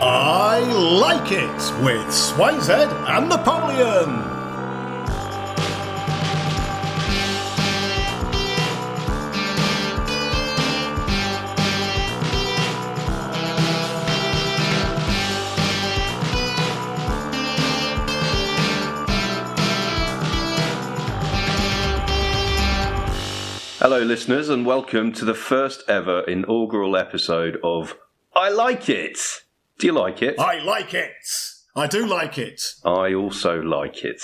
I Like It with Swineshead and Napoleon. Hello listeners and welcome to the first ever inaugural episode of I Like It. Do you like it? I like it. I do like it. I also like it.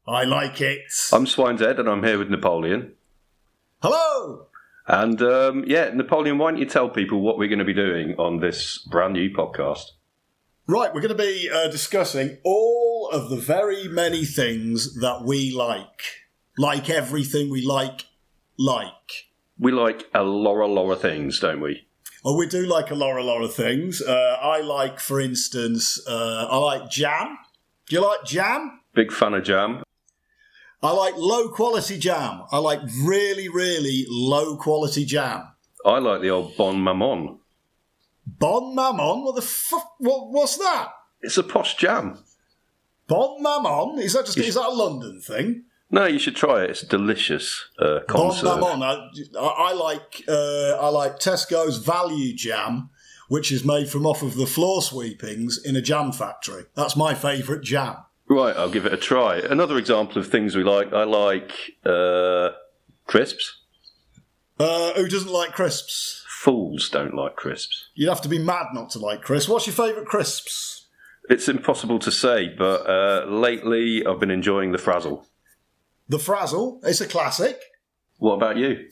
I like it. I'm Swineshead and I'm here with Napoleon. Hello. And Napoleon, why don't you tell people what we're going to be doing on this brand new podcast? Right, we're going to be discussing all of the very many things that we like. Like everything we like. We like a lot of things, don't we? Oh, we do like a lot of things. I like, for instance, I like jam. Do you like jam? Big fan of jam. I like low quality jam. I like really, really low quality jam. I like the old Bon Maman. Bon Maman? What the fuck? What's that? It's a posh jam. Bon Maman? Is that a London thing? No, you should try it. It's delicious. Conserve. Bon Maman. I like Tesco's value jam, which is made from off of the floor sweepings in a jam factory. That's my favourite jam. Right, I'll give it a try. Another example of things we like. I like crisps. Who doesn't like crisps? Fools don't like crisps. You'd have to be mad not to like crisps. What's your favourite crisps? It's impossible to say, but lately I've been enjoying the Frazzle. The Frazzle, it's a classic. What about you?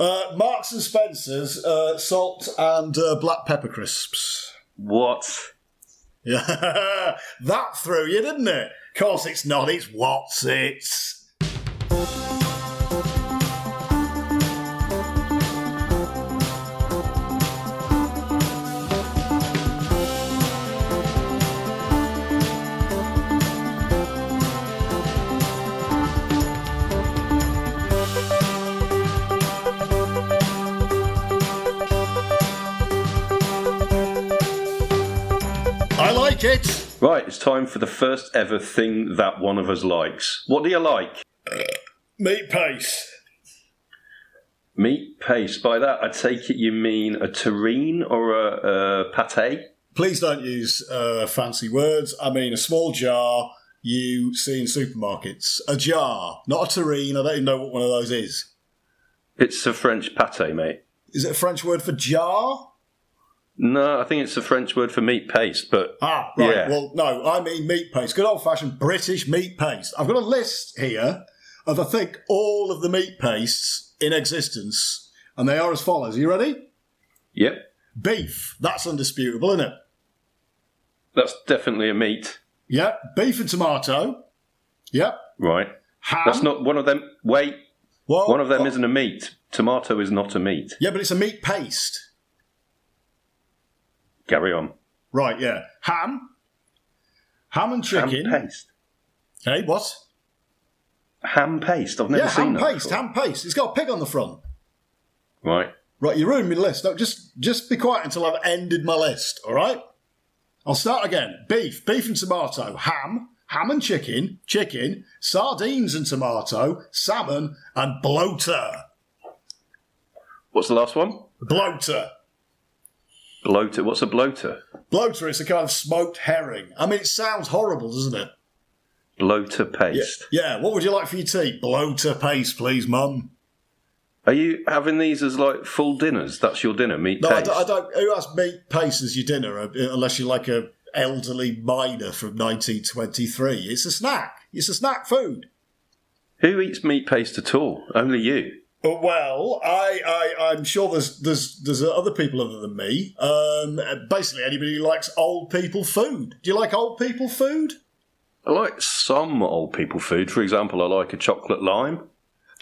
Marks and Spencer's salt and black pepper crisps. What? Yeah, that threw you, didn't it? Of course it's not, it's what's it. I like it. Right, it's time for the first ever thing that one of us likes. What do you like? Meat paste. Meat paste. By that, I take it you mean a terrine or a pâté? Please don't use fancy words. I mean a small jar you see in supermarkets. A jar, not a terrine. I don't even know what one of those is. It's a French pâté, mate. Is it a French word for jar? No, I think it's a French word for meat paste, but... Ah, right. Yeah. Well, no, I mean meat paste. Good old-fashioned British meat paste. I've got a list here of, I think, all of the meat pastes in existence, and they are as follows. Are you ready? Yep. Beef. That's undisputable, isn't it? That's definitely a meat. Yep. Beef and tomato. Yep. Right. Ham. That's not one of them... Wait. Well, one of them isn't a meat. Tomato is not a meat. Yeah, but it's a meat paste. Carry on. Right, yeah. Ham and chicken. Ham paste. Hey, what? Ham paste? I've never seen that before. Ham paste. It's got a pig on the front. Right. Right, you ruined my list. No, just be quiet until I've ended my list, all right? I'll start again. Beef and tomato. Ham and chicken, sardines and tomato, salmon and bloater. What's the last one? Bloater. Bloater. What's a bloater? Bloater is a kind of smoked herring. I mean, it sounds horrible, doesn't it? Bloater paste. Yeah. What would you like for your tea? Bloater paste, please, Mum. Are you having these as like full dinners? That's your dinner, meat paste? No, I don't. Who has meat paste as your dinner unless you're like a elderly miner from 1923? It's a snack. It's a snack food. Who eats meat paste at all? Only you. Well, I'm sure there's other people other than me. Basically, anybody who likes old people food. Do you like old people food? I like some old people food. For example, I like a chocolate lime.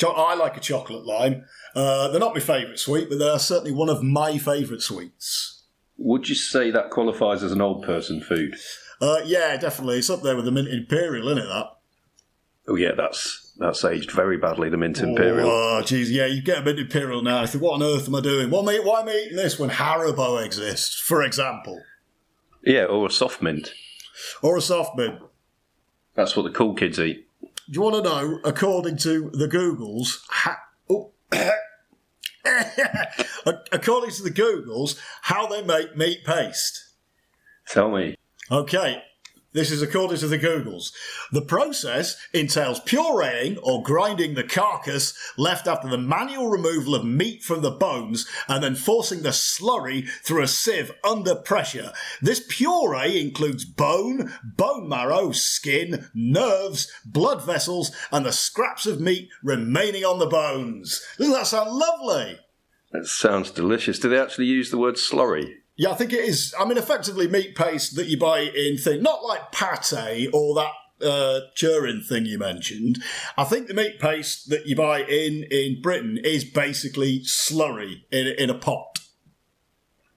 I like a chocolate lime. They're not my favourite sweet, but they're certainly one of my favourite sweets. Would you say that qualifies as an old person food? Yeah, definitely. It's up there with the Mint Imperial, isn't it, that? Oh, yeah, that's aged very badly, the Mint Imperial. Oh, jeez, yeah, you get a Mint Imperial now. I think, what on earth am I doing? Why am I eating this when Haribo exists, for example? Yeah, or a soft mint. Or a soft mint. That's what the cool kids eat. Do you want to know, according to the Googles, according to the Googles, how they make meat paste? Tell me. Okay, this is according to the Googles. The process entails pureeing or grinding the carcass left after the manual removal of meat from the bones and then forcing the slurry through a sieve under pressure. This puree includes bone marrow, skin, nerves, blood vessels and the scraps of meat remaining on the bones. Doesn't that sound lovely? That sounds delicious. Do they actually use the word slurry? Yeah, I think it is. I mean, effectively meat paste that you buy in thing, not like pate or that Turin thing you mentioned. I think the meat paste that you buy in Britain is basically slurry in a pot.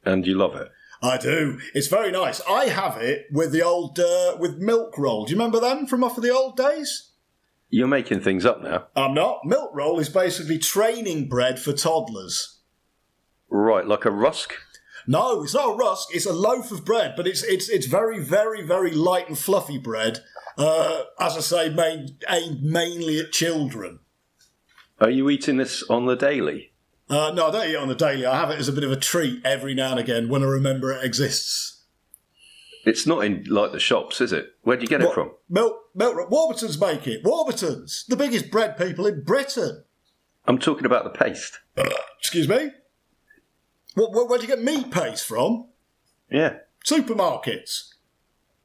And you love it? I do. It's very nice. I have it with the old with milk roll. Do you remember them from off of the old days? You're making things up now. I'm not. Milk roll is basically training bread for toddlers. Right, like a rusk? No, it's not a rusk. It's a loaf of bread, but it's very, very, very light and fluffy bread. As I say, aimed mainly at children. Are you eating this on the daily? No, I don't eat it on the daily. I have it as a bit of a treat every now and again when I remember it exists. It's not in like the shops, is it? Where do you get it from? Milk. Warburton's make it. Warburton's, the biggest bread people in Britain. I'm talking about the paste. Excuse me? Where do you get meat paste from? Yeah. Supermarkets.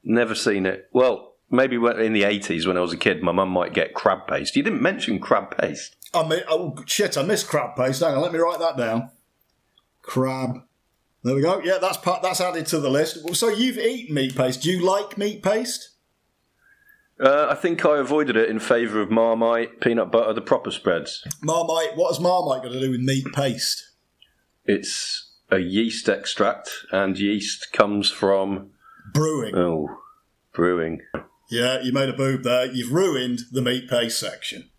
Never seen it. Well, maybe in the 80s when I was a kid, my mum might get crab paste. You didn't mention crab paste. I missed crab paste. Hang on, let me write that down. Crab. There we go. Yeah, that's added to the list. So you've eaten meat paste. Do you like meat paste? I think I avoided it in favour of Marmite, peanut butter, the proper spreads. Marmite. What has Marmite got to do with meat paste? It's a yeast extract, and yeast comes from... brewing. Oh, brewing. Yeah, you made a boob there. You've ruined the meat paste section.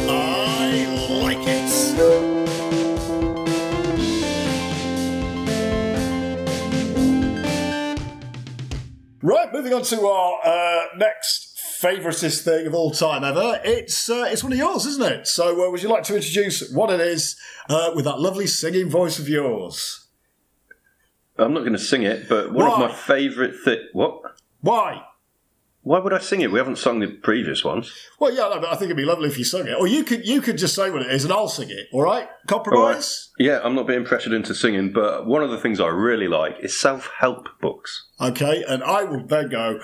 I like it. Right, moving on to our next favouriteest thing of all time ever. It's one of yours, isn't it? So would you like to introduce what it is with that lovely singing voice of yours? I'm not going to sing it, but one of my favourite What? Why? Why would I sing it? We haven't sung the previous ones. Well, yeah, no, but I think it'd be lovely if you sung it. Or you could just say what it is and I'll sing it, all right? Compromise? All right. Yeah, I'm not being pressured into singing, but one of the things I really like is self-help books. Okay, and I will then go,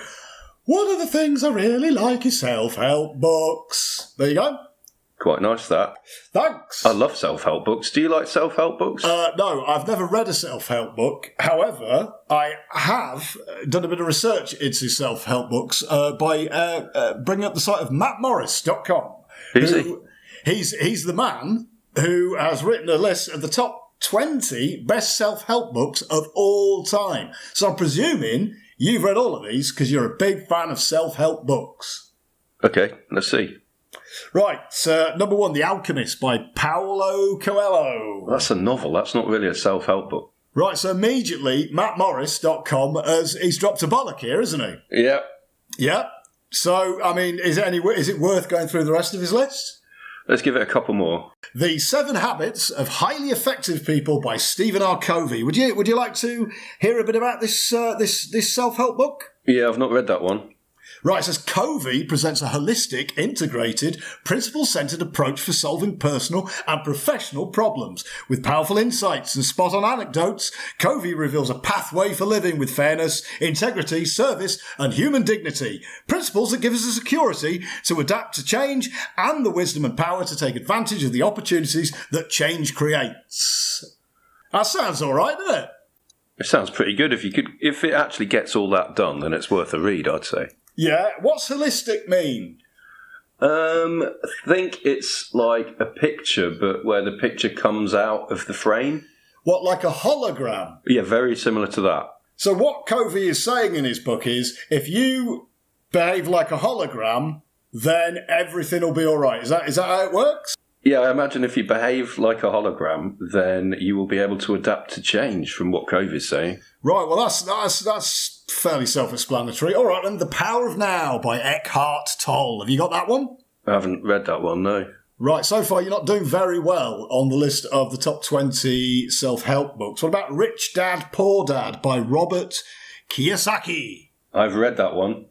one of the things I really like is self-help books. There you go. Quite nice, that. Thanks. I love self-help books. Do you like self-help books? No, I've never read a self-help book. However, I have done a bit of research into self-help books by bringing up the site of mattmorris.com. Who's he? He's the man who has written a list of the top 20 best self-help books of all time. So I'm presuming you've read all of these because you're a big fan of self-help books. Okay, let's see. Right, number 1, The Alchemist by Paulo Coelho. That's a novel. That's not really a self-help book. Right, so immediately, mattmorris.com, he's dropped a bollock here, isn't he? Yeah. Yeah. So, I mean, is it worth going through the rest of his list? Let's give it a couple more. The 7 Habits of Highly Effective People by Stephen R. Covey. Would you like to hear a bit about this self-help book? Yeah, I've not read that one. Right, it says Covey presents a holistic, integrated, principle-centred approach for solving personal and professional problems. With powerful insights and spot-on anecdotes, Covey reveals a pathway for living with fairness, integrity, service and human dignity. Principles that give us the security to adapt to change and the wisdom and power to take advantage of the opportunities that change creates. That sounds all right, doesn't it? It sounds pretty good. If it actually gets all that done, then it's worth a read, I'd say. Yeah, what's holistic mean? I think it's like a picture, but where the picture comes out of the frame. What, like a hologram? Yeah, very similar to that. So what Covey is saying in his book is, if you behave like a hologram, then everything will be all right. Is that how it works? Yeah, I imagine if you behave like a hologram, then you will be able to adapt to change from what COVID's saying. Right, well, that's fairly self-explanatory. All right, then, The Power of Now by Eckhart Tolle. Have you got that one? I haven't read that one, no. Right, so far you're not doing very well on the list of the top 20 self-help books. What about Rich Dad, Poor Dad by Robert Kiyosaki? I've read that one.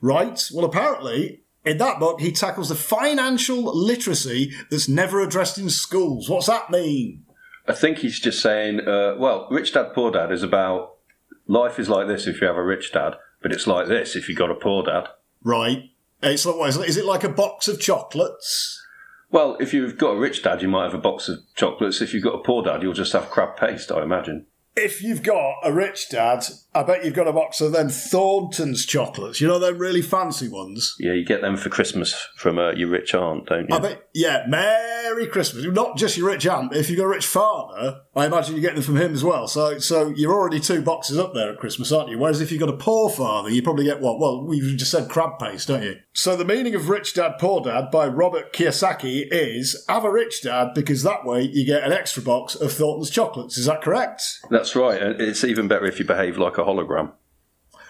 Right, well, apparently, in that book, he tackles the financial literacy that's never addressed in schools. What's that mean? I think he's just saying, Rich Dad, Poor Dad is about life is like this if you have a rich dad, but it's like this if you got a poor dad. Right. It's like, is it like a box of chocolates? Well, if you've got a rich dad, you might have a box of chocolates. If you've got a poor dad, you'll just have crab paste, I imagine. If you've got a rich dad, I bet you've got a box of them Thornton's chocolates. You know them really fancy ones? Yeah, you get them for Christmas from your rich aunt, don't you? I bet, yeah, Merry Christmas. Not just your rich aunt, but if you've got a rich father, I imagine you get them from him as well. So you're already 2 boxes up there at Christmas, aren't you? Whereas if you've got a poor father, you probably get what? Well, we've just said crab paste, don't you? So the meaning of Rich Dad, Poor Dad by Robert Kiyosaki is have a rich dad because that way you get an extra box of Thornton's chocolates. Is that correct? That's right. And it's even better if you behave like a hologram.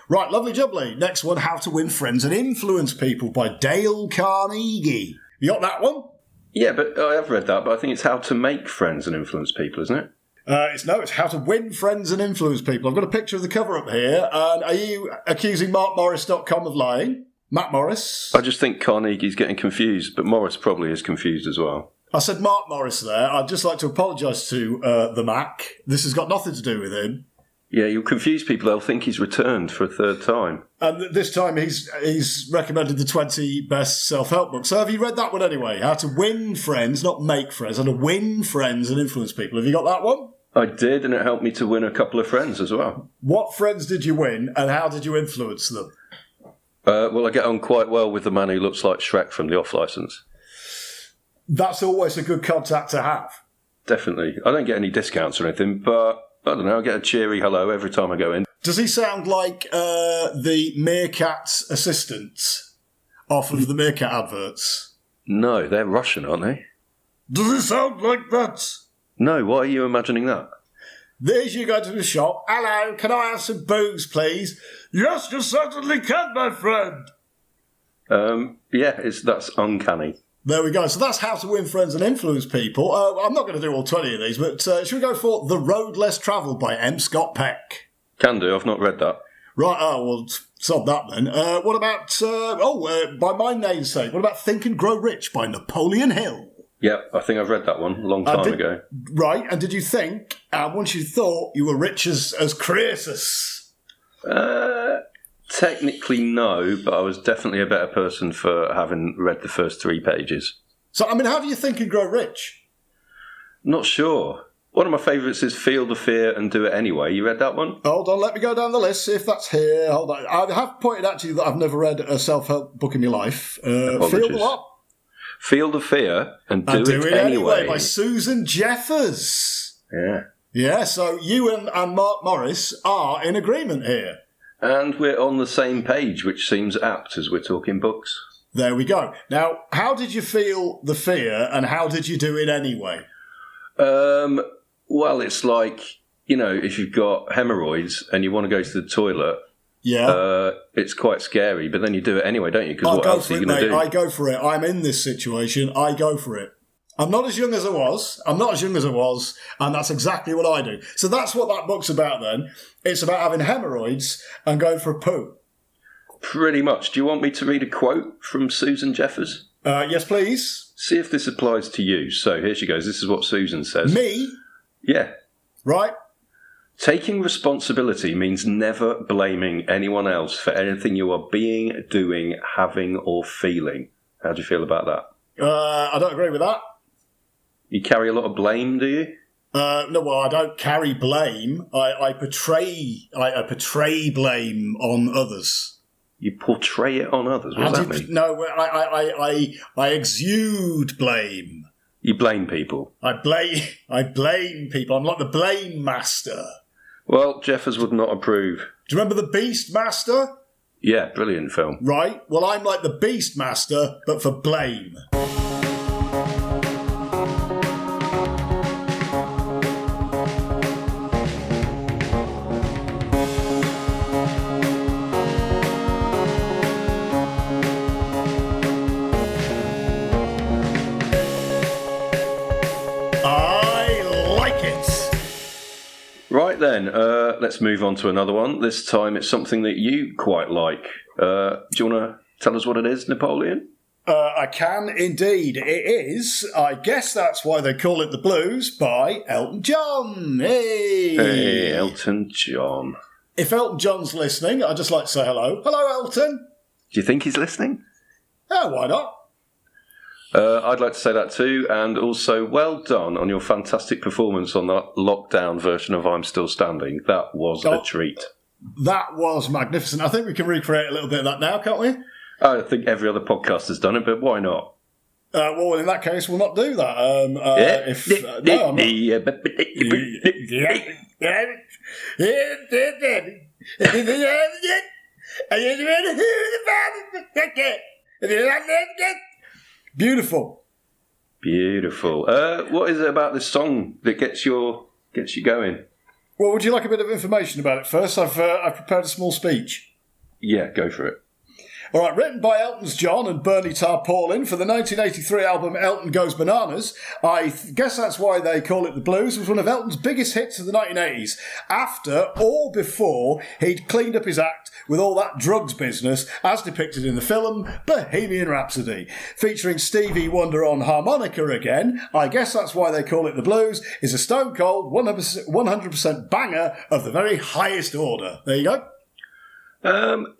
Right, lovely jubbly. Next one, How to Win Friends and Influence People by Dale Carnegie. You got that one? Yeah, but I have read that, but I think it's How to Make Friends and Influence People, isn't it? It's How to Win Friends and Influence People. I've got a picture of the cover up here. And are you accusing MarkMorris.com of lying? Matt Morris? I just think Carnegie's getting confused, but Morris probably is confused as well. I said Mark Morris there. I'd just like to apologise to the Mac. This has got nothing to do with him. Yeah, you'll confuse people. They'll think he's returned for a third time. And this time he's recommended the 20 best self-help books. So have you read that one anyway? How to Win Friends, not Make Friends. How to Win Friends and Influence People. Have you got that one? I did, and it helped me to win a couple of friends as well. What friends did you win, and how did you influence them? Well, I get on quite well with the man who looks like Shrek from The Off Licence. That's always a good contact to have. Definitely. I don't get any discounts or anything, but I don't know, I get a cheery hello every time I go in. Does he sound like the Meerkat's assistant off of the Meerkat adverts? No, they're Russian, aren't they? Does he sound like that? No, why are you imagining that? There's you go to the shop. Hello, can I have some booze, please? Yes, you certainly can, my friend. Yeah, that's uncanny. There we go. So that's How to Win Friends and Influence People. I'm not going to do all 20 of these, but should we go for The Road Less Travelled by M. Scott Peck? Can do, I've not read that. Right, well, sod that then. What about, by my namesake, what about Think and Grow Rich by Napoleon Hill? Yeah, I think I've read that one a long time ago. Right, and did you think, once you thought you were rich as Croesus? Technically no, but I was definitely a better person for having read the first 3 pages. So, I mean, how do you think and grow rich? Not sure. One of my favourites is Feel the Fear and Do It Anyway. You read that one? Hold on, let me go down the list, see if that's here. Hold on. I have pointed out to you that I've never read a self-help book in my life. Feel the what? Feel the Fear and Do It Anyway by Susan Jeffers. Yeah. Yeah, so you and Mark Morris are in agreement here. And we're on the same page, which seems apt as we're talking books. There we go. Now, how did you feel the fear and how did you do it anyway? Well, it's like, if you've got hemorrhoids and you want to go to the toilet, it's quite scary, but then you do it anyway, don't you? Because what else are you going to do? I go for it. I'm in this situation. I go for it. I'm not as young as I was, and that's exactly what I do. So that's what that book's about then. It's about having hemorrhoids and going for a poo. Pretty much. Do you want me to read a quote from Susan Jeffers? Yes, please. See if this applies to you. So here she goes. This is what Susan says. Me? Yeah. Right. Taking responsibility means never blaming anyone else for anything you are being, doing, having, or feeling. How do you feel about that? I don't agree with that. You carry a lot of blame, do you? No, well, I don't carry blame. I portray blame on others. You portray it on others? What does that mean? No, I exude blame. You blame people? I blame people. I'm like the blame master. Well, Jeffers would not approve. Do you remember The Beast Master? Yeah, brilliant film. Right. Well, I'm like the Beast Master, but for blame. then, let's move on to another one. This time it's something that you quite like. Do you want to tell us what it is, Napoleon? I can indeed. It is, I guess that's why they call it the blues, by Elton John. Hey! Hey, Elton John. If Elton John's listening, I'd just like to say hello. Hello, Elton. Do you think he's listening? Oh, why not? I'd like to say that too, and also well done on your fantastic performance on that lockdown version of I'm Still Standing. That was a treat. That was magnificent. I think we can recreate a little bit of that now, can't we? I think every other podcast has done it, but why not? Well, in that case, we'll not do that. Beautiful. Beautiful. What is it about this song that gets you going? Well, would you like a bit of information about it first? I've prepared a small speech. Yeah, go for it. All right, written by Elton John and Bernie Tarpaulin for the 1983 album Elton Goes Bananas. I guess that's why they call it the blues. It was one of Elton's biggest hits of the 1980s, after or before he'd cleaned up his act with all that drugs business, as depicted in the film Bohemian Rhapsody. Featuring Stevie Wonder on harmonica again, I guess that's why they call it the blues, is a stone-cold 100% banger of the very highest order. There you go.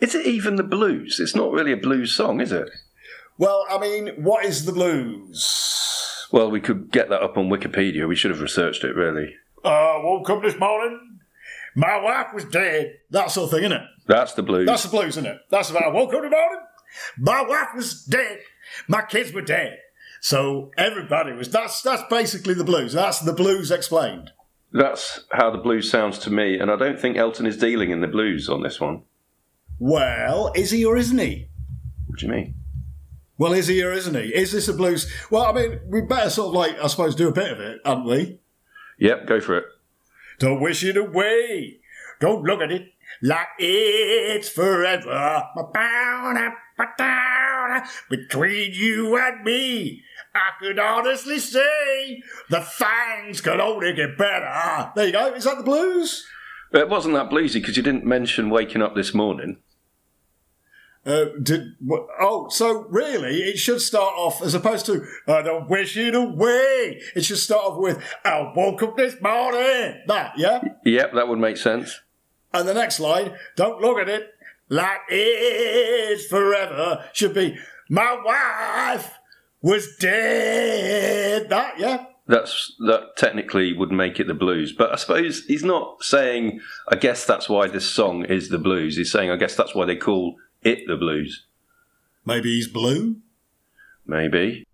Is it even the blues? It's not really a blues song, is it? Well, I mean, what is the blues? Well, we could get that up on Wikipedia. We should have researched it, really. Woke up this morning, my wife was dead. That sort of thing, isn't it? That's the blues. That's the blues, isn't it? That's about, I woke up this morning, my wife was dead, my kids were dead. So everybody was, that's basically the blues. That's the blues explained. That's how the blues sounds to me, and I don't think Elton is dealing in the blues on this one. Well, is he or isn't he? What do you mean? Well, is he or isn't he? Is this a blues? Well, I mean, we better sort of like, I suppose, do a bit of it, hadn't we? Yep, go for it. Don't wish it away. Don't look at it like it's forever. Between you and me, I could honestly say the things could only get better. There you go. Is that the blues? It wasn't that bluesy because you didn't mention waking up this morning. So really, it should start off, as opposed to, I don't wish it away. It should start off with, I woke up this morning. That, yeah? Yep, that would make sense. And the next line, don't look at it like it's forever, should be, my wife was dead. That, yeah? That technically would make it the blues. But I suppose he's not saying, I guess that's why this song is the blues. He's saying, I guess that's why they call it the blues. Maybe he's blue? Maybe.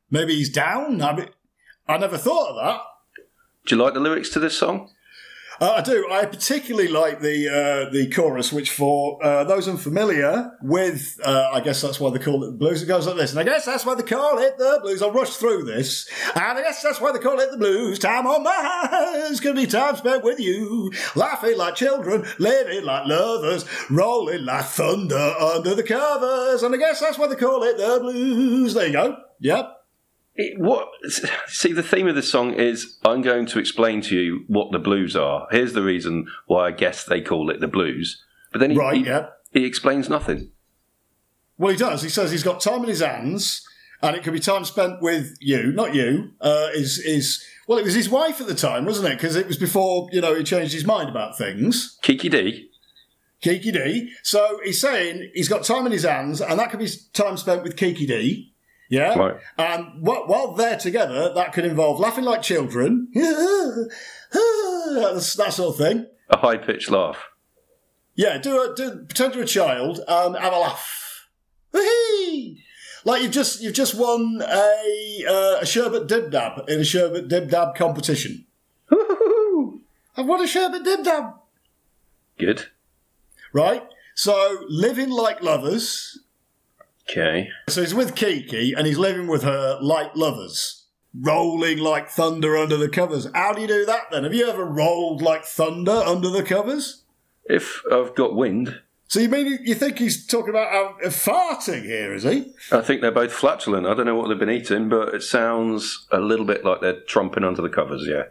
Maybe he's down? I never thought of that. Do you like the lyrics to this song? I do. I particularly like the chorus, which for those unfamiliar with, I guess that's why they call it the blues, it goes like this. And I guess that's why they call it the blues. I'll rush through this. And I guess that's why they call it the blues. Time on my hands can be time spent with you. Laughing like children, living like lovers, rolling like thunder under the covers. And I guess that's why they call it the blues. There you go. Yep. See, the theme of this song is, I'm going to explain to you what the blues are. Here's the reason why I guess they call it the blues. But then he explains nothing. Well, he does. He says he's got time in his hands, and it could be time spent with you, not you. Well, it was his wife at the time, wasn't it? Because it was before, he changed his mind about things. Kiki D. So he's saying he's got time in his hands, and that could be time spent with Kiki D. Yeah? Right. And while they're together, that could involve laughing like children. that sort of thing. A high-pitched laugh. Yeah, pretend you're a child and have a laugh. Whee! Like you've just won a sherbet dib dab in a sherbet dib dab competition. I've won a sherbet dib dab. Good. Right? So, living like lovers. Okay. So he's with Kiki and he's living with her like lovers. Rolling like thunder under the covers. How do you do that then? Have you ever rolled like thunder under the covers? If I've got wind. So you think he's talking about farting here, is he? I think they're both flatulent. I don't know what they've been eating, but it sounds a little bit like they're tromping under the covers, yeah.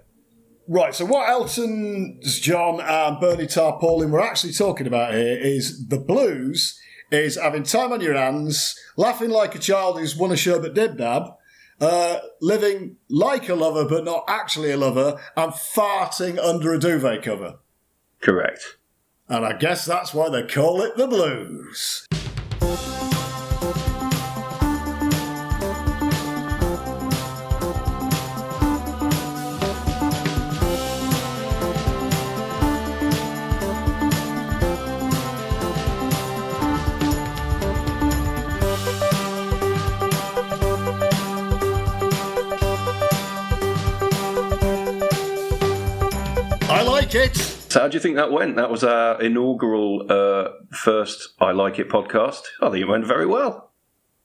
Right, so what Elton John and Bernie Tarpaulin were actually talking about here is the blues is having time on your hands, laughing like a child who's won a sherbet dib-dab, living like a lover but not actually a lover, and farting under a duvet cover. Correct. And I guess that's why they call it the blues. I like it. So how do you think that went? That was our inaugural first I Like It podcast. I think it went very well.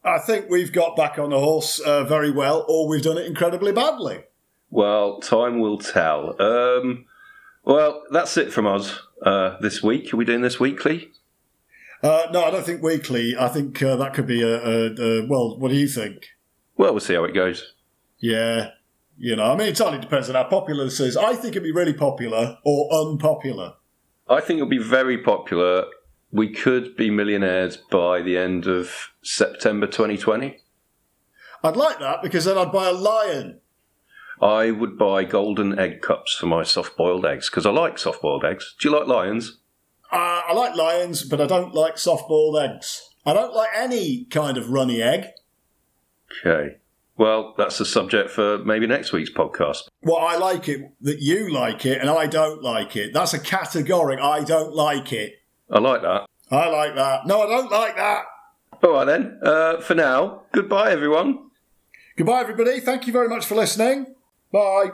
I think we've got back on the horse very well, or we've done it incredibly badly. Well, time will tell. Well, that's it from us this week. Are we doing this weekly? No, I don't think weekly. I think that could be well, what do you think? Well, we'll see how it goes. Yeah. You know, I mean, it entirely depends on how popular this is. I think it'd be really popular or unpopular. I think it'll be very popular. We could be millionaires by the end of September 2020. I'd like that because then I'd buy a lion. I would buy golden egg cups for my soft-boiled eggs because I like soft-boiled eggs. Do you like lions? I like lions, but I don't like soft-boiled eggs. I don't like any kind of runny egg. Okay. Well, that's the subject for maybe next week's podcast. Well, I like it that you like it and I don't like it. That's a categoric I don't like it. I like that. I like that. No, I don't like that. All right, then. For now, goodbye, everyone. Goodbye, everybody. Thank you very much for listening. Bye.